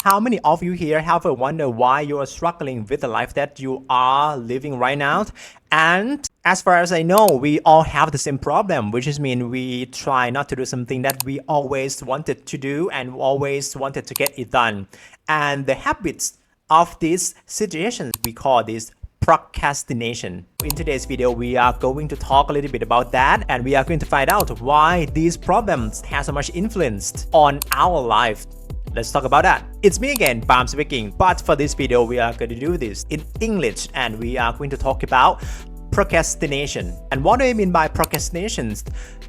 How many of you here have ever wondered why you are struggling with the life that you are living right now? And as far as I know, we all have the same problem, which is mean we try not to do something that we always wanted to do and always wanted to get it done. And the habits of these situations, we call this procrastination. In today's video, we are going to talk a little bit about that, and we are going to find out why these problems have so much influence on our life. Let's talk about that. It's me again, Bam speaking, but for this video, we are going to do this in English, and we are going to talk about procrastination. And what do I mean by procrastination?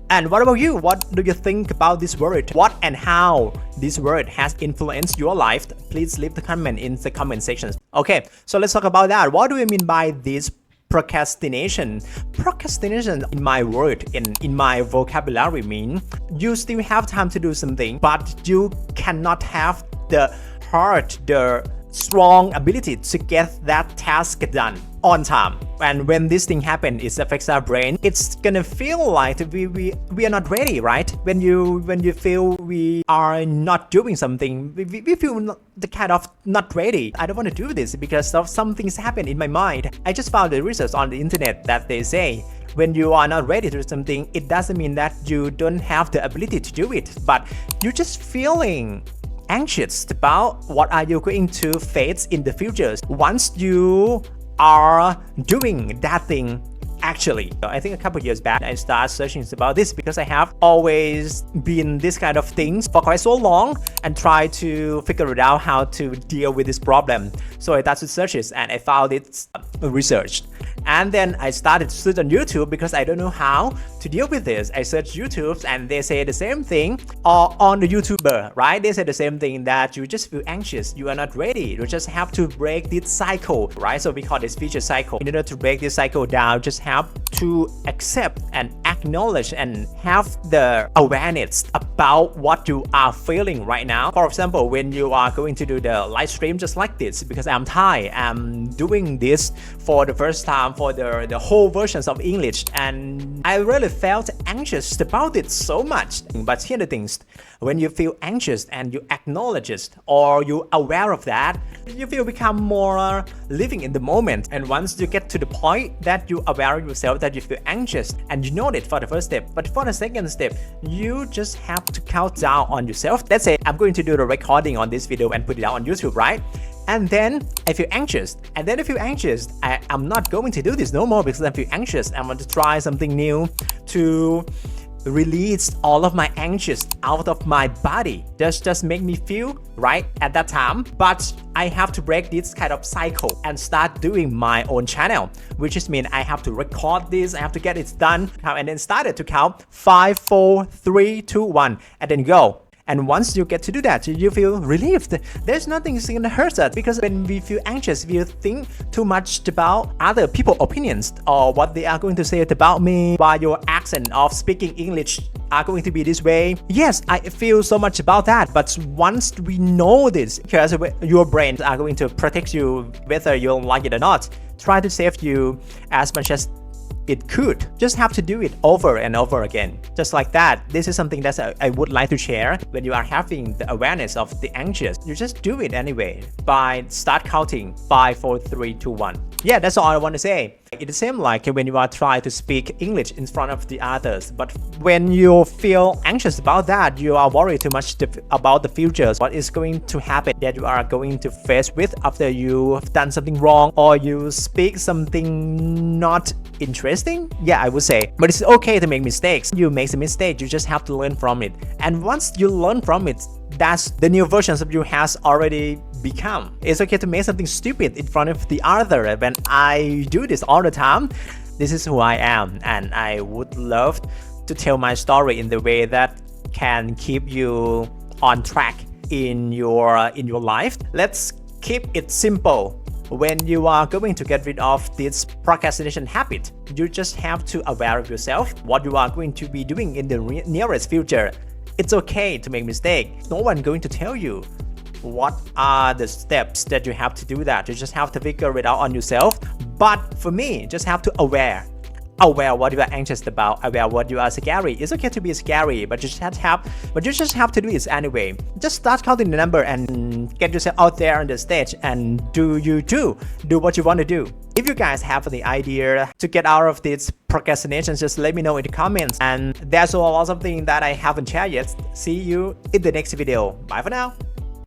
And what about you? What do you think about this word? What and how this word has influenced your life? Please leave the comment in the comment section. Okay, so let's talk about that. What do I mean by this procrastination? Procrastination in my word, in my vocabulary mean you still have time to do something, but you cannot have the heart, the strong ability to get that task done on time. And when this thing happens, it affects our brain. It's gonna feel like we are not ready, right? When you feel we are not doing something, we feel the kind of not ready. I don't want to do this because of some things happen in my mind. I just found the research on the internet that they say when you are not ready to do something, it doesn't mean that you don't have the ability to do it, but you're just feeling anxious about what are you going to face in the future once you are doing that thing. Actually, I think a couple years back I started searching about this because I have always been this kind of things for quite so long and try to figure it out how to deal with this problem. So I started searches and I found it researched. And then I started to search on YouTube because I don't know how to deal with this. I searched YouTube and they say the same thing, or on the YouTuber, right? They say the same thing, that you just feel anxious, you are not ready, you just have to break this cycle, right? So we call this feature cycle. In order to break this cycle down, just have to accept and acknowledge and have the awareness about what you are feeling right now. For example, when you are going to do the live stream just like this, because I'm Thai, I'm doing this for the first time for the whole versions of English, and I really felt anxious about it so much. But here are the things: when you feel anxious and you acknowledge it, or you aware of that, you feel become more living in the moment. And once you get to the point that you aware of yourself that you feel anxious, and you know it for the first step, but for the second step, you just have to count down on yourself. Let's say I'm going to do the recording on this video and put it out on YouTube, right? And then I feel anxious, and then I feel anxious. I'm not going to do this no more because I feel anxious. I want to try something new to release all of my anxious out of my body. Just make me feel right at that time. But I have to break this kind of cycle and start doing my own channel, which is mean I have to record this, I have to get it done, and then started to count 5, 4, 3, 2, 1, and then go. And once you get to do that, you feel relieved. There's nothing that's gonna hurt us, because when we feel anxious, we think too much about other people's opinions or what they are going to say about me, why your accent of speaking English are going to be this way. Yes, I feel so much about that, but once we know this, because your brain are going to protect you whether you like it or not, try to save you as much as it could. Just have to do it over and over again. Just like that. This is something that I would like to share. When you are having the awareness of the anxious, you just do it anyway by start counting 5, 4, 3, 2, 1. Yeah, that's all I want to say. It's the same like when you are trying to speak English in front of the others, but when you feel anxious about that, you are worried too much about the future, what is going to happen that you are going to face with after you have done something wrong or you speak something not interesting. Yeah, I would say. But it's okay to make mistakes. You make a mistake, you just have to learn from it. And once you learn from it, that's the new versions of you has already become. It's okay to make something stupid in front of the other. When I do this all the time, this is who I am, and I would love to tell my story in the way that can keep you on track in your life. Let's keep it simple. When you are going to get rid of this procrastination habit, you just have to aware of yourself, what you are going to be doing in the nearest future. It's okay to make mistakes. No one going to tell you what are the steps that you have to do that. You just have to figure it out on yourself. But for me, just have to aware aware what you are anxious about, aware what you are scary. It's okay to be scary, but you just have to do it anyway. Just start counting the number and get yourself out there on the stage and do what you want to do. If you guys have the idea to get out of this procrastination, just let me know in the comments. And there's a lot of things that I haven't shared yet. See you in the next video. Bye for now.